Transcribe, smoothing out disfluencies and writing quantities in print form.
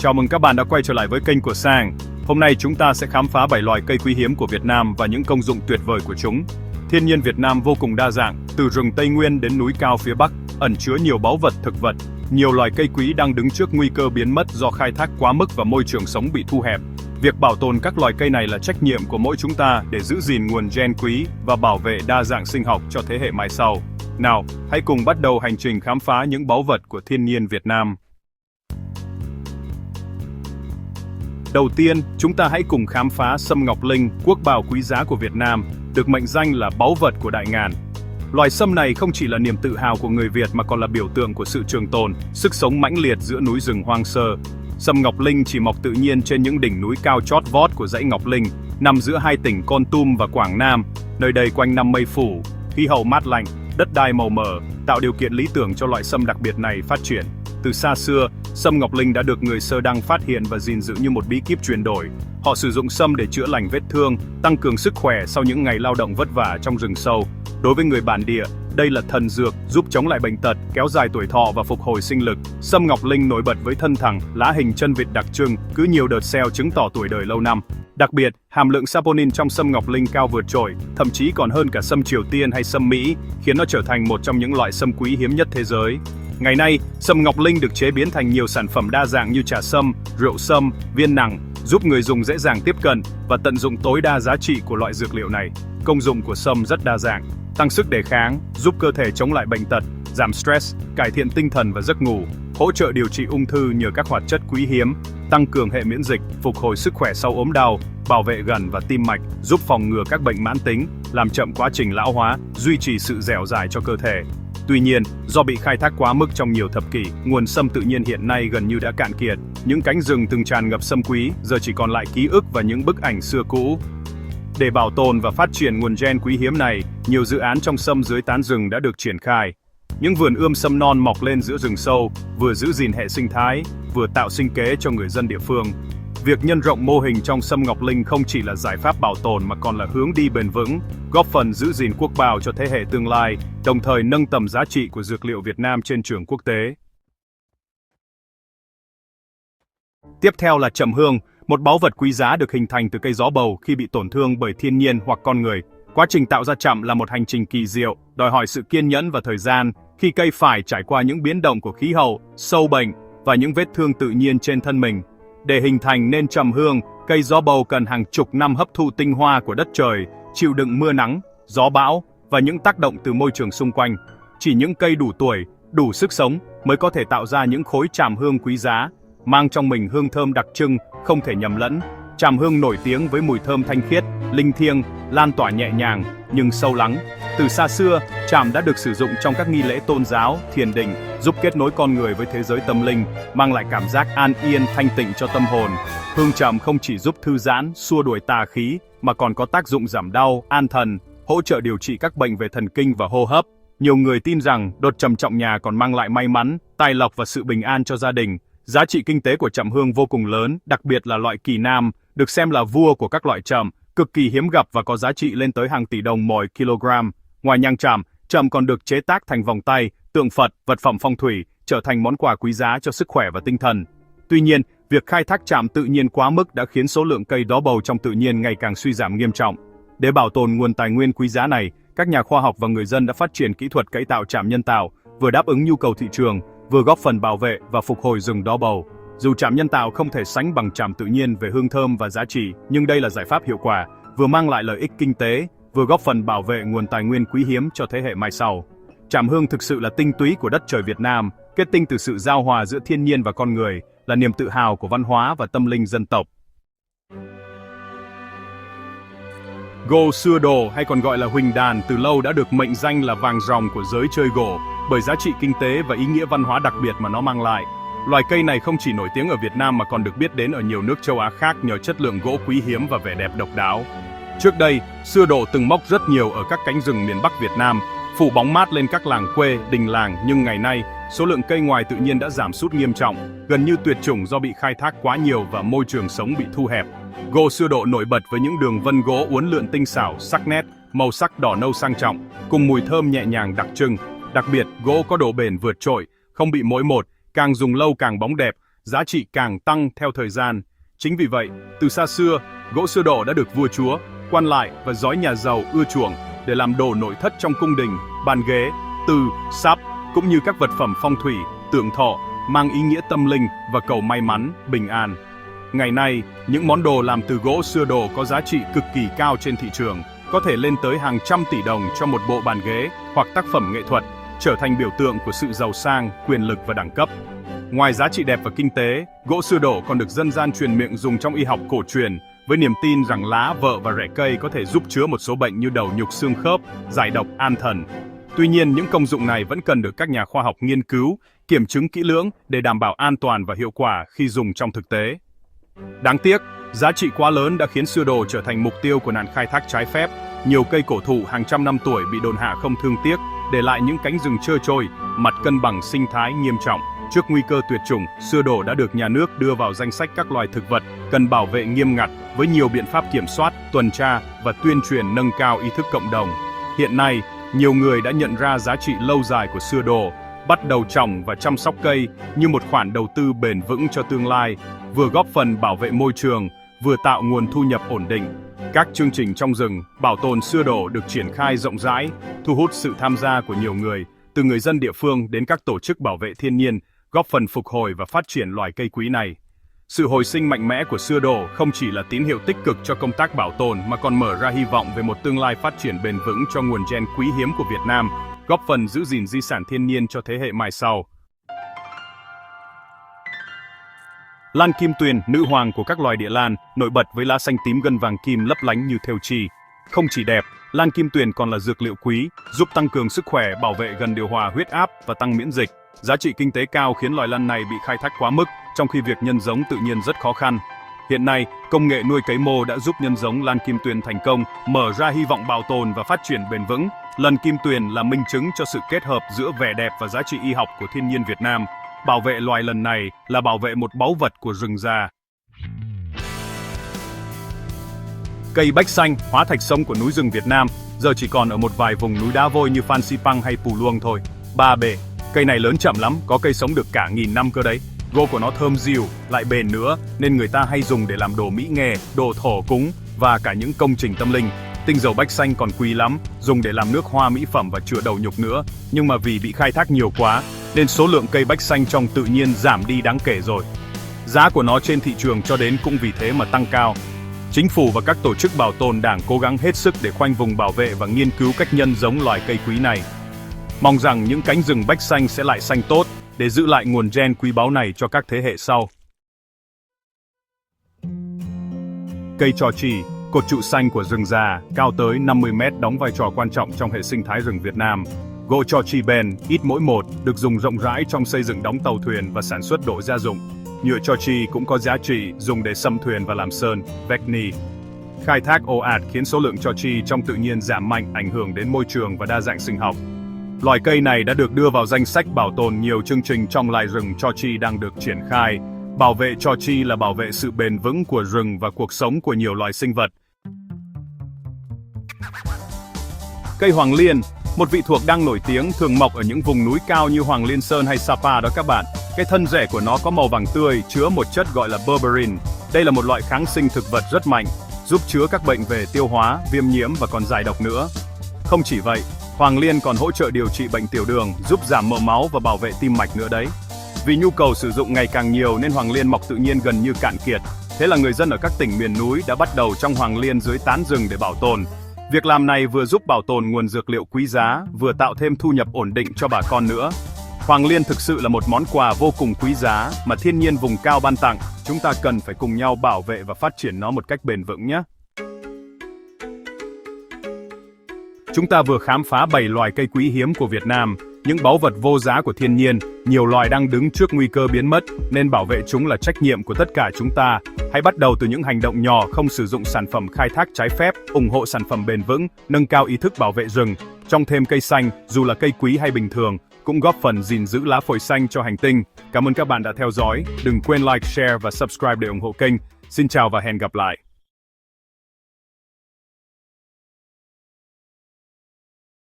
Chào mừng các bạn đã quay trở lại với kênh của Sang. Hôm nay chúng ta sẽ khám phá 7 loài cây quý hiếm của Việt Nam và những công dụng tuyệt vời của chúng. Thiên nhiên Việt Nam vô cùng đa dạng, từ rừng Tây Nguyên đến núi cao phía Bắc, ẩn chứa nhiều báu vật thực vật. Nhiều loài cây quý đang đứng trước nguy cơ biến mất do khai thác quá mức và môi trường sống bị thu hẹp. Việc bảo tồn các loài cây này là trách nhiệm của mỗi chúng ta để giữ gìn nguồn gen quý và bảo vệ đa dạng sinh học cho thế hệ mai sau. Nào, hãy cùng bắt đầu hành trình khám phá những báu vật của thiên nhiên Việt Nam. Đầu tiên, chúng ta hãy cùng khám phá sâm ngọc linh, quốc bảo quý giá của Việt Nam, được mệnh danh là báu vật của đại ngàn. Loài sâm này không chỉ là niềm tự hào của người Việt mà còn là biểu tượng của sự trường tồn, sức sống mãnh liệt giữa núi rừng hoang sơ. Sâm ngọc linh chỉ mọc tự nhiên trên những đỉnh núi cao chót vót của dãy Ngọc Linh, nằm giữa hai tỉnh Kon Tum và Quảng Nam, nơi đây quanh năm mây phủ, khí hậu mát lạnh, đất đai màu mỡ, tạo điều kiện lý tưởng cho loại sâm đặc biệt này phát triển. Từ xa xưa, sâm ngọc linh đã được người Sơ Đăng phát hiện và gìn giữ như một bí kíp truyền đổi. Họ sử dụng sâm để chữa lành vết thương, tăng cường sức khỏe sau những ngày lao động vất vả trong rừng sâu. Đối với người bản địa, đây là thần dược giúp chống lại bệnh tật, kéo dài tuổi thọ và phục hồi sinh lực. Sâm ngọc linh nổi bật với thân thẳng, lá hình chân vịt đặc trưng, cứ nhiều đợt xeo chứng tỏ tuổi đời lâu năm. Đặc biệt, hàm lượng saponin trong sâm ngọc linh cao vượt trội, thậm chí còn hơn cả sâm Triều Tiên hay sâm Mỹ, khiến nó trở thành một trong những loại sâm quý hiếm nhất thế giới. Ngày nay, sâm ngọc linh được chế biến thành nhiều sản phẩm đa dạng như trà sâm, rượu sâm, viên nặng, giúp người dùng dễ dàng tiếp cận và tận dụng tối đa giá trị của loại dược liệu này. Công dụng của sâm rất đa dạng, tăng sức đề kháng, giúp cơ thể chống lại bệnh tật, giảm stress, cải thiện tinh thần và giấc ngủ, hỗ trợ điều trị ung thư nhờ các hoạt chất quý hiếm, tăng cường hệ miễn dịch, phục hồi sức khỏe sau ốm đau, bảo vệ gan và tim mạch, giúp phòng ngừa các bệnh mãn tính, làm chậm quá trình lão hóa, duy trì sự dẻo dai cho cơ thể. Tuy nhiên, do bị khai thác quá mức trong nhiều thập kỷ, nguồn sâm tự nhiên hiện nay gần như đã cạn kiệt. Những cánh rừng từng tràn ngập sâm quý, giờ chỉ còn lại ký ức và những bức ảnh xưa cũ. Để bảo tồn và phát triển nguồn gen quý hiếm này, nhiều dự án trong sâm dưới tán rừng đã được triển khai. Những vườn ươm sâm non mọc lên giữa rừng sâu, vừa giữ gìn hệ sinh thái, vừa tạo sinh kế cho người dân địa phương. Việc nhân rộng mô hình trong sâm ngọc linh không chỉ là giải pháp bảo tồn mà còn là hướng đi bền vững, góp phần giữ gìn quốc bảo cho thế hệ tương lai, đồng thời nâng tầm giá trị của dược liệu Việt Nam trên trường quốc tế. Tiếp theo là trầm hương, một báu vật quý giá được hình thành từ cây gió bầu khi bị tổn thương bởi thiên nhiên hoặc con người. Quá trình tạo ra trầm là một hành trình kỳ diệu, đòi hỏi sự kiên nhẫn và thời gian, khi cây phải trải qua những biến động của khí hậu, sâu bệnh và những vết thương tự nhiên trên thân mình. Để hình thành nên trầm hương, cây gió bầu cần hàng chục năm hấp thụ tinh hoa của đất trời, chịu đựng mưa nắng, gió bão và những tác động từ môi trường xung quanh. Chỉ những cây đủ tuổi, đủ sức sống mới có thể tạo ra những khối tràm hương quý giá, mang trong mình hương thơm đặc trưng, không thể nhầm lẫn. Tràm hương nổi tiếng với mùi thơm thanh khiết, linh thiêng, lan tỏa nhẹ nhàng nhưng sâu lắng. Từ xa xưa, tràm đã được sử dụng trong các nghi lễ tôn giáo, thiền định, giúp kết nối con người với thế giới tâm linh, mang lại cảm giác an yên, thanh tịnh cho tâm hồn. Hương tràm không chỉ giúp thư giãn, xua đuổi tà khí, mà còn có tác dụng giảm đau, an thần, hỗ trợ điều trị các bệnh về thần kinh và hô hấp. Nhiều người tin rằng đốt trầm trọng nhà còn mang lại may mắn, tài lộc và sự bình an cho gia đình. Giá trị kinh tế của trầm hương vô cùng lớn, đặc biệt là loại kỳ nam, được xem là vua của các loại trầm, cực kỳ hiếm gặp và có giá trị lên tới hàng tỷ đồng mỗi kg. Ngoài nhang trầm còn được chế tác thành vòng tay, tượng Phật, vật phẩm phong thủy, trở thành món quà quý giá cho sức khỏe và tinh thần. Tuy nhiên, việc khai thác tràm tự nhiên quá mức đã khiến số lượng cây đó bầu trong tự nhiên ngày càng suy giảm nghiêm trọng. Để bảo tồn nguồn tài nguyên quý giá này, các nhà khoa học và người dân đã phát triển kỹ thuật cấy tạo tràm nhân tạo, vừa đáp ứng nhu cầu thị trường, vừa góp phần bảo vệ và phục hồi rừng đó bầu. Dù tràm nhân tạo không thể sánh bằng tràm tự nhiên về hương thơm và giá trị, nhưng đây là giải pháp hiệu quả, vừa mang lại lợi ích kinh tế, vừa góp phần bảo vệ nguồn tài nguyên quý hiếm cho thế hệ mai sau. Tràm hương thực sự là tinh túy của đất trời Việt Nam, kết tinh từ sự giao hòa giữa thiên nhiên và con người, là niềm tự hào của văn hóa và tâm linh dân tộc. Gỗ xưa đồ hay còn gọi là huỳnh đàn từ lâu đã được mệnh danh là vàng ròng của giới chơi gỗ, bởi giá trị kinh tế và ý nghĩa văn hóa đặc biệt mà nó mang lại. Loài cây này không chỉ nổi tiếng ở Việt Nam mà còn được biết đến ở nhiều nước châu Á khác nhờ chất lượng gỗ quý hiếm và vẻ đẹp độc đáo. Trước đây, xưa đồ từng mọc rất nhiều ở các cánh rừng miền Bắc Việt Nam, phủ bóng mát lên các làng quê, đình làng, nhưng ngày nay, số lượng cây ngoài tự nhiên đã giảm sút nghiêm trọng, gần như tuyệt chủng do bị khai thác quá nhiều và môi trường sống bị thu hẹp. Gỗ xưa độ nổi bật với những đường vân gỗ uốn lượn tinh xảo, sắc nét, màu sắc đỏ nâu sang trọng, cùng mùi thơm nhẹ nhàng đặc trưng. Đặc biệt, gỗ có độ bền vượt trội, không bị mỗi một, càng dùng lâu càng bóng đẹp, giá trị càng tăng theo thời gian. Chính vì vậy, từ xa xưa, gỗ sưa đỏ đã được vua chúa, quan lại và giói nhà giàu ưa chuộng để làm đồ nội thất trong cung đình, bàn ghế, từ, sáp, cũng như các vật phẩm phong thủy, tượng thọ, mang ý nghĩa tâm linh và cầu may mắn, bình an. Ngày nay, những món đồ làm từ gỗ sưa đỏ có giá trị cực kỳ cao trên thị trường, có thể lên tới hàng trăm tỷ đồng cho một bộ bàn ghế hoặc tác phẩm nghệ thuật, trở thành biểu tượng của sự giàu sang, quyền lực và đẳng cấp. Ngoài giá trị đẹp và kinh tế, gỗ sưa đỏ còn được dân gian truyền miệng dùng trong y học cổ truyền, với niềm tin rằng lá, vợ và rễ cây có thể giúp chữa một số bệnh như đầu nhục xương khớp, giải độc, an thần. Tuy nhiên, những công dụng này vẫn cần được các nhà khoa học nghiên cứu, kiểm chứng kỹ lưỡng để đảm bảo an toàn và hiệu quả khi dùng trong thực tế. Đáng tiếc, giá trị quá lớn đã khiến sưa đỏ trở thành mục tiêu của nạn khai thác trái phép. Nhiều cây cổ thụ hàng trăm năm tuổi bị đốn hạ không thương tiếc, để lại những cánh rừng trơ trôi, mặt cân bằng sinh thái nghiêm trọng. Trước nguy cơ tuyệt chủng, sưa đỏ đã được nhà nước đưa vào danh sách các loài thực vật cần bảo vệ nghiêm ngặt với nhiều biện pháp kiểm soát, tuần tra và tuyên truyền nâng cao ý thức cộng đồng. Hiện nay, nhiều người đã nhận ra giá trị lâu dài của sưa đỏ, bắt đầu trồng và chăm sóc cây như một khoản đầu tư bền vững cho tương lai, vừa góp phần bảo vệ môi trường, vừa tạo nguồn thu nhập ổn định. Các chương trình trong rừng, bảo tồn sưa đỏ được triển khai rộng rãi, thu hút sự tham gia của nhiều người, từ người dân địa phương đến các tổ chức bảo vệ thiên nhiên, góp phần phục hồi và phát triển loài cây quý này. Sự hồi sinh mạnh mẽ của sưa đỏ không chỉ là tín hiệu tích cực cho công tác bảo tồn mà còn mở ra hy vọng về một tương lai phát triển bền vững cho nguồn gen quý hiếm của Việt Nam, góp phần giữ gìn di sản thiên nhiên cho thế hệ mai sau. Lan kim tuyền, nữ hoàng của các loài địa lan, nổi bật với lá xanh tím gân vàng kim lấp lánh như thêu chi. Không chỉ đẹp, lan kim tuyền còn là dược liệu quý, giúp tăng cường sức khỏe, bảo vệ gần điều hòa huyết áp và tăng miễn dịch. Giá trị kinh tế cao khiến loài lan này bị khai thác quá mức, trong khi việc nhân giống tự nhiên rất khó khăn. Hiện nay, công nghệ nuôi cấy mô đã giúp nhân giống lan kim tuyền thành công, mở ra hy vọng bảo tồn và phát triển bền vững. Lan kim tuyền là minh chứng cho sự kết hợp giữa vẻ đẹp và giá trị y học của thiên nhiên Việt Nam. Bảo vệ loài lần này là bảo vệ một báu vật của rừng già. Cây bách xanh, hóa thạch sống của núi rừng Việt Nam, giờ chỉ còn ở một vài vùng núi đá vôi như Phan Xipang hay Pù Luông thôi. Ba bể, cây này lớn chậm lắm, có cây sống được cả 1000 năm cơ đấy. Gỗ của nó thơm dịu, lại bền nữa, nên người ta hay dùng để làm đồ mỹ nghệ, đồ thờ cúng và cả những công trình tâm linh. Tinh dầu bách xanh còn quý lắm, dùng để làm nước hoa mỹ phẩm và chữa đầu nhục nữa. Nhưng mà vì bị khai thác nhiều quá, nên số lượng cây bách xanh trong tự nhiên giảm đi đáng kể rồi. Giá của nó trên thị trường cho đến cũng vì thế mà tăng cao. Chính phủ và các tổ chức bảo tồn đảng cố gắng hết sức để khoanh vùng bảo vệ và nghiên cứu cách nhân giống loài cây quý này. Mong rằng những cánh rừng bách xanh sẽ lại xanh tốt để giữ lại nguồn gen quý báu này cho các thế hệ sau. Cây trò trì, cột trụ xanh của rừng già, cao tới 50 mét, đóng vai trò quan trọng trong hệ sinh thái rừng Việt Nam. Gỗ trò trì bền, ít mỗi một, được dùng rộng rãi trong xây dựng đóng tàu thuyền và sản xuất đồ gia dụng. Nhựa trò trì cũng có giá trị, dùng để xâm thuyền và làm sơn, vách ni. Khai thác ồ ạt khiến số lượng trò trì trong tự nhiên giảm mạnh, ảnh hưởng đến môi trường và đa dạng sinh học. Loài cây này đã được đưa vào danh sách bảo tồn nhiều chương trình trong lại rừng trò trì đang được triển khai. Bảo vệ trò trì là bảo vệ sự bền vững của rừng và cuộc sống của nhiều loài sinh vật. Cây hoàng liên, một vị thuộc đang nổi tiếng, thường mọc ở những vùng núi cao như Hoàng Liên Sơn hay Sapa đó các bạn. Cái thân rễ của nó có màu vàng tươi, chứa một chất gọi là berberin. Đây là một loại kháng sinh thực vật rất mạnh, giúp chữa các bệnh về tiêu hóa, viêm nhiễm và còn giải độc nữa. Không chỉ vậy, hoàng liên còn hỗ trợ điều trị bệnh tiểu đường, giúp giảm mỡ máu và bảo vệ tim mạch nữa đấy. Vì nhu cầu sử dụng ngày càng nhiều nên hoàng liên mọc tự nhiên gần như cạn kiệt. Thế là người dân ở các tỉnh miền núi đã bắt đầu trồng hoàng liên dưới tán rừng để bảo tồn. Việc làm này vừa giúp bảo tồn nguồn dược liệu quý giá, vừa tạo thêm thu nhập ổn định cho bà con nữa. Hoàng liên thực sự là một món quà vô cùng quý giá mà thiên nhiên vùng cao ban tặng. Chúng ta cần phải cùng nhau bảo vệ và phát triển nó một cách bền vững nhé. Chúng ta vừa khám phá 7 loài cây quý hiếm của Việt Nam, những báu vật vô giá của thiên nhiên. Nhiều loài đang đứng trước nguy cơ biến mất, nên bảo vệ chúng là trách nhiệm của tất cả chúng ta. Hãy bắt đầu từ những hành động nhỏ, không sử dụng sản phẩm khai thác trái phép, ủng hộ sản phẩm bền vững, nâng cao ý thức bảo vệ rừng. Trồng thêm cây xanh, dù là cây quý hay bình thường, cũng góp phần gìn giữ lá phổi xanh cho hành tinh. Cảm ơn các bạn đã theo dõi. Đừng quên like, share và subscribe để ủng hộ kênh. Xin chào và hẹn gặp lại.